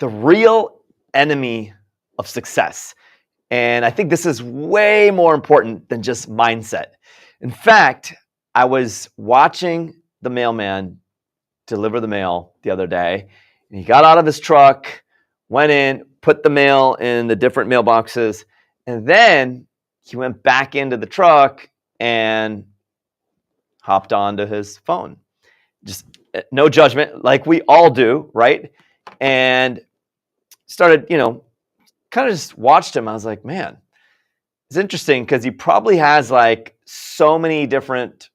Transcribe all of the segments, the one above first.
the real enemy of success. And I think this is way more important than just mindset. In fact, I was watching the mailman deliver the mail the other day, and he got out of his truck, went in, put the mail in the different mailboxes, and then he went back into the truck and hopped onto his phone. Just no judgment, like we all do, right? And started, kind of just watched him. I was like, man, it's interesting because he probably has like so many different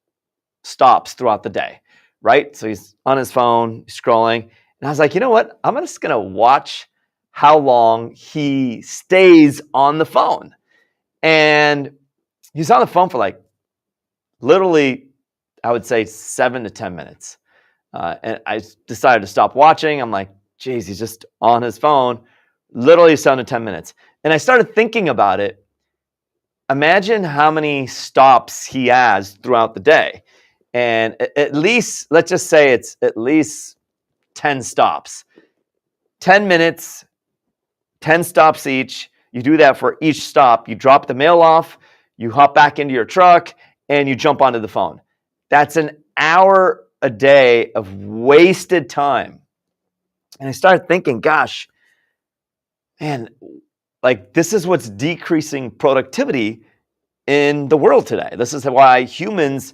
stops throughout the day, right? So he's on his phone, scrolling. And I was like, you know what? I'm just going to watch how long he stays on the phone. And he's on the phone for like literally, I would say 7 to 10 minutes. And I decided to stop watching. I'm like, geez, he's just on his phone, literally 7 to 10 minutes. And I started thinking about it. Imagine how many stops he has throughout the day. And at least, let's just say it's at least 10 stops. 10 minutes, 10 stops each. You do that for each stop. You drop the mail off, you hop back into your truck, and you jump onto the phone. That's an hour a day of wasted time. And I started thinking, gosh, man, like this is what's decreasing productivity in the world today. This is why humans,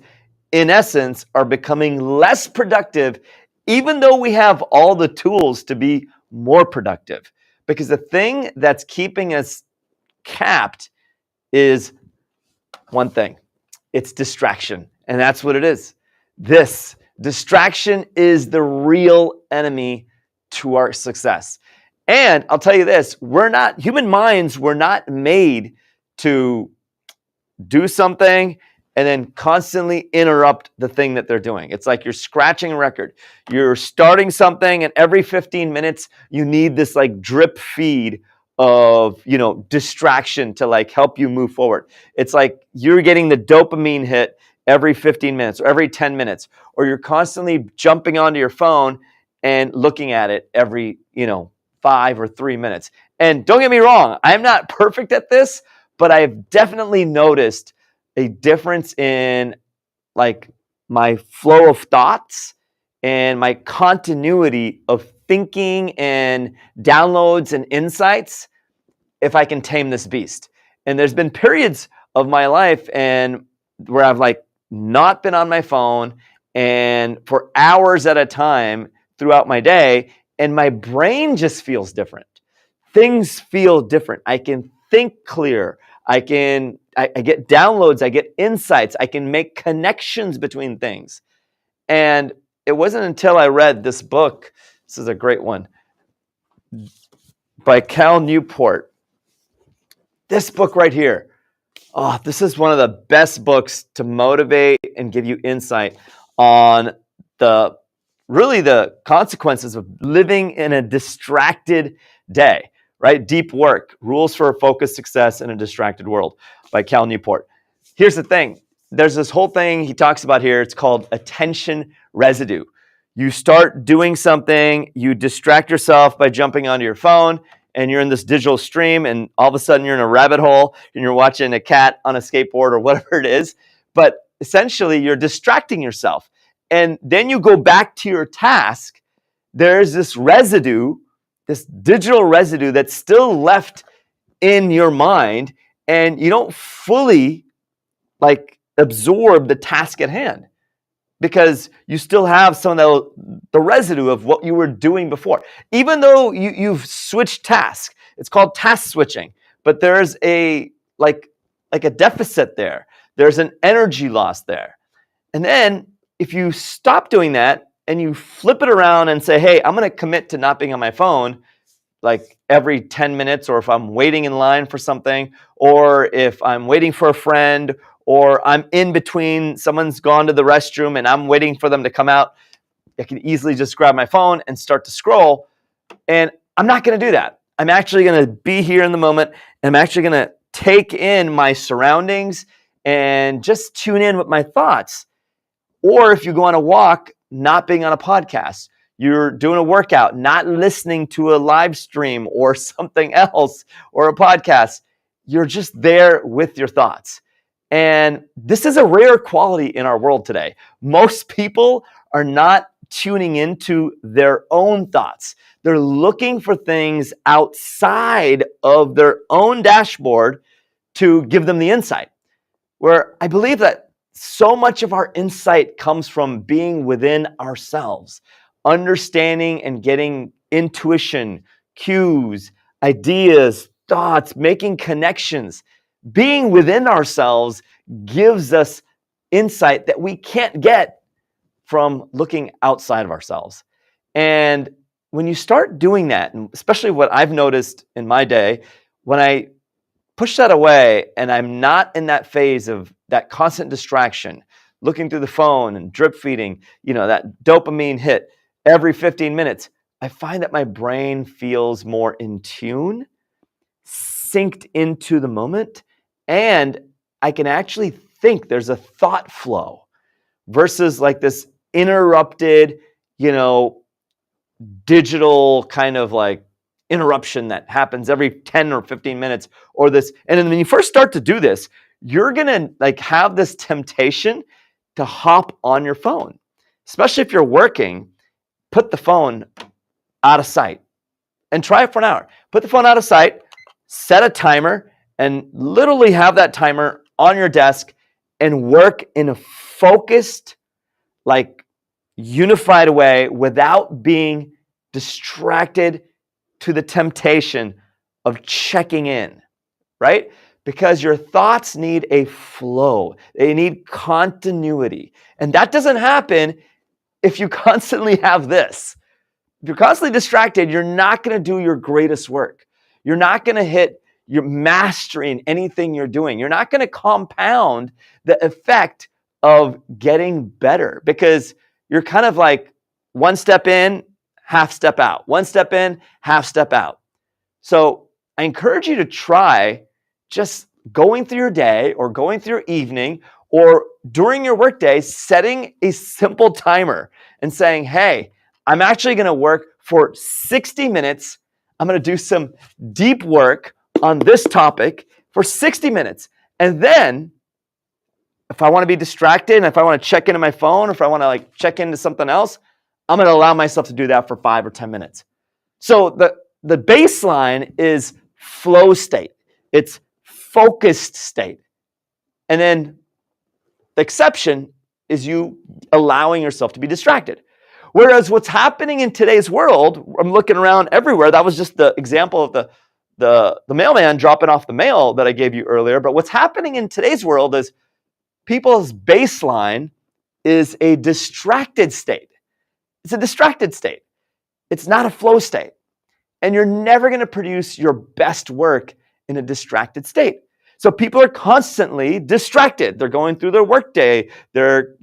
in essence, are becoming less productive, even though we have all the tools to be more productive. Because the thing that's keeping us capped is one thing. It's distraction. And that's what it is. This distraction is the real enemy to our success. And I'll tell you this, human minds were not made to do something and then constantly interrupt the thing that they're doing. It's like you're scratching a record. You're starting something, and every 15 minutes, you need this like drip feed of, distraction to like help you move forward. It's like you're getting the dopamine hit every 15 minutes or every 10 minutes, or you're constantly jumping onto your phone and looking at it every, 5 or 3 minutes. And don't get me wrong, I'm not perfect at this, but I've definitely noticed a difference in like my flow of thoughts and my continuity of thinking and downloads and insights if I can tame this beast. And there's been periods of my life and where I've like not been on my phone and for hours at a time throughout my day, and my brain just feels different. Things feel different. I can think clear. I get downloads, I get insights, I can make connections between things. And it wasn't until I read this book, this is a great one, by Cal Newport. This book right here. Oh, this is one of the best books to motivate and give you insight on the consequences of living in a distracted day, right? Deep Work, Rules for Focused Success in a Distracted World by Cal Newport. Here's the thing. There's this whole thing he talks about here. It's called attention residue. You start doing something, you distract yourself by jumping onto your phone, and you're in this digital stream, and all of a sudden you're in a rabbit hole, and you're watching a cat on a skateboard or whatever it is. But essentially, you're distracting yourself. And then you go back to your task. There's this residue, this digital residue that's still left in your mind, and you don't fully like absorb the task at hand because you still have some of the residue of what you were doing before. Even though you've switched tasks, it's called task switching, but there's a like a deficit there. There's an energy loss there. And then if you stop doing that and you flip it around and say, hey, I'm going to commit to not being on my phone like every 10 minutes, or if I'm waiting in line for something, or if I'm waiting for a friend, or I'm in between, someone's gone to the restroom and I'm waiting for them to come out, I can easily just grab my phone and start to scroll. And I'm not going to do that. I'm actually going to be here in the moment, and I'm actually going to take in my surroundings and just tune in with my thoughts. Or if you go on a walk, not being on a podcast, You're doing a workout, not listening to a live stream or something else or a podcast. You're just there with your thoughts. And this is a rare quality in our world today. Most people are not tuning into their own thoughts. They're looking for things outside of their own dashboard to give them the insight. Where I believe that so much of our insight comes from being within ourselves, understanding and getting intuition, cues, ideas, thoughts, making connections. Being within ourselves gives us insight that we can't get from looking outside of ourselves. And when you start doing that, and especially what I've noticed in my day, when I push that away and I'm not in that phase of that constant distraction, looking through the phone and drip feeding, that dopamine hit every 15 minutes, I find that my brain feels more in tune, synced into the moment, and I can actually think. There's a thought flow versus like this interrupted, digital kind of like interruption that happens every 10 or 15 minutes or this. And then when you first start to do this, you're going to like have this temptation to hop on your phone, especially if you're working. Put the phone out of sight and try it for an hour. Put the phone out of sight, set a timer, and literally have that timer on your desk and work in a focused, like unified way without being distracted to the temptation of checking in, right? Because your thoughts need a flow. They need continuity. And that doesn't happen if you constantly have this. If you're constantly distracted, you're not going to do your greatest work. You're not going to hit your mastery in anything you're doing. You're not going to compound the effect of getting better because you're kind of like one step in, half step out. One step in, half step out. So I encourage you to try just going through your day or going through your evening or during your workday, setting a simple timer and saying, hey, I'm actually going to work for 60 minutes. I'm going to do some deep work on this topic for 60 minutes. And then if I want to be distracted and if I want to check into my phone, or if I want to like check into something else, I'm going to allow myself to do that for 5 or 10 minutes. So the baseline is flow state. It's focused state. And then the exception is you allowing yourself to be distracted. Whereas what's happening in today's world, I'm looking around everywhere. That was just the example of the mailman dropping off the mail that I gave you earlier. But what's happening in today's world is people's baseline is a distracted state. It's a distracted state. It's not a flow state. And you're never going to produce your best work in a distracted state. So people are constantly distracted. They're going through their workday. They're,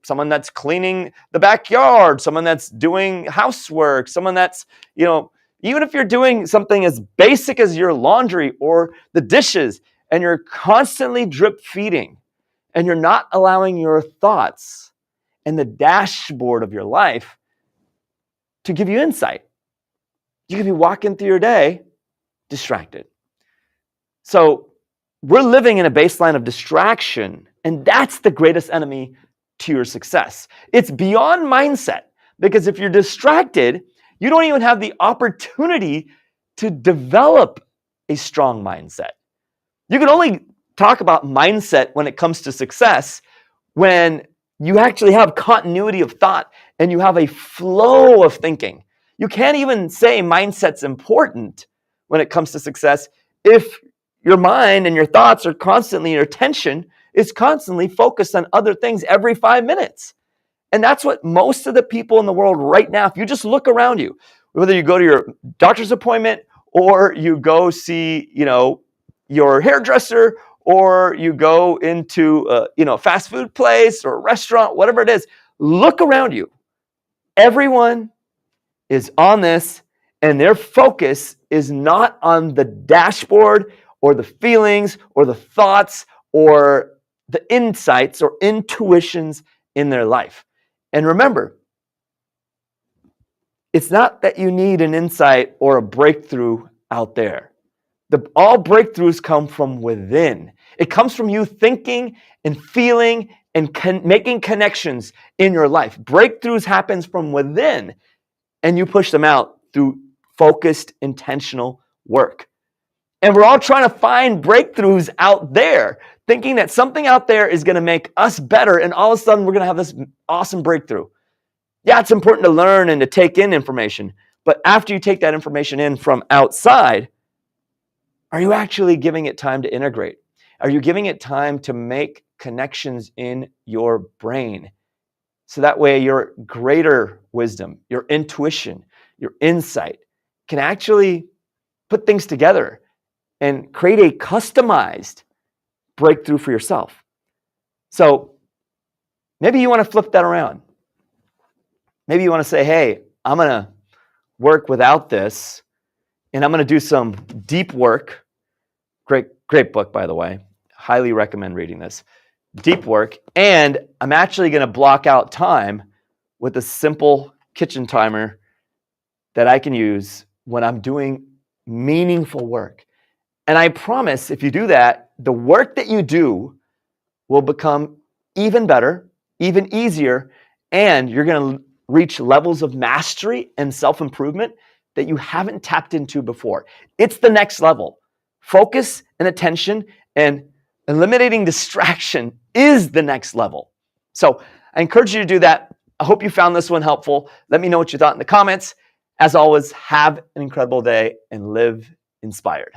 someone that's cleaning the backyard, someone that's doing housework, someone that's, even if you're doing something as basic as your laundry or the dishes, and you're constantly drip feeding, and you're not allowing your thoughts and the dashboard of your life to give you insight. You can be walking through your day distracted. So we're living in a baseline of distraction, and that's the greatest enemy to your success. It's beyond mindset, because if you're distracted, you don't even have the opportunity to develop a strong mindset. You can only talk about mindset when it comes to success when you actually have continuity of thought and you have a flow of thinking. You can't even say mindset's important when it comes to success if your mind and your thoughts are constantly, your attention is constantly focused on other things every 5 minutes. And that's what most of the people in the world right now, if you just look around you, whether you go to your doctor's appointment or you go see, your hairdresser, or you go into a fast food place or a restaurant, whatever it is, look around you. Everyone is on this, and their focus is not on the dashboard or the feelings or the thoughts or the insights or intuitions in their life. And remember, It's not that you need an insight or a breakthrough out there. All breakthroughs come from within. It comes from you thinking and feeling and making connections in your life. Breakthroughs happens from within, and you push them out through focused, intentional work. And we're all trying to find breakthroughs out there, thinking that something out there is going to make us better, and all of a sudden we're going to have this awesome breakthrough. Yeah, it's important to learn and to take in information, but after you take that information in from outside, are you actually giving it time to integrate? Are you giving it time to make connections in your brain? So that way your greater wisdom, your intuition, your insight can actually put things together and create a customized breakthrough for yourself. So maybe you want to flip that around. Maybe you want to say, hey, I'm going to work without this, and I'm going to do some deep work. Great book, by the way. Highly recommend reading this. Deep work. And I'm actually going to block out time with a simple kitchen timer that I can use when I'm doing meaningful work. And I promise if you do that, the work that you do will become even better, even easier, and you're going to reach levels of mastery and self-improvement that you haven't tapped into before. It's the next level. Focus and attention and eliminating distraction is the next level. So I encourage you to do that. I hope you found this one helpful. Let me know what you thought in the comments. As always, have an incredible day and live inspired.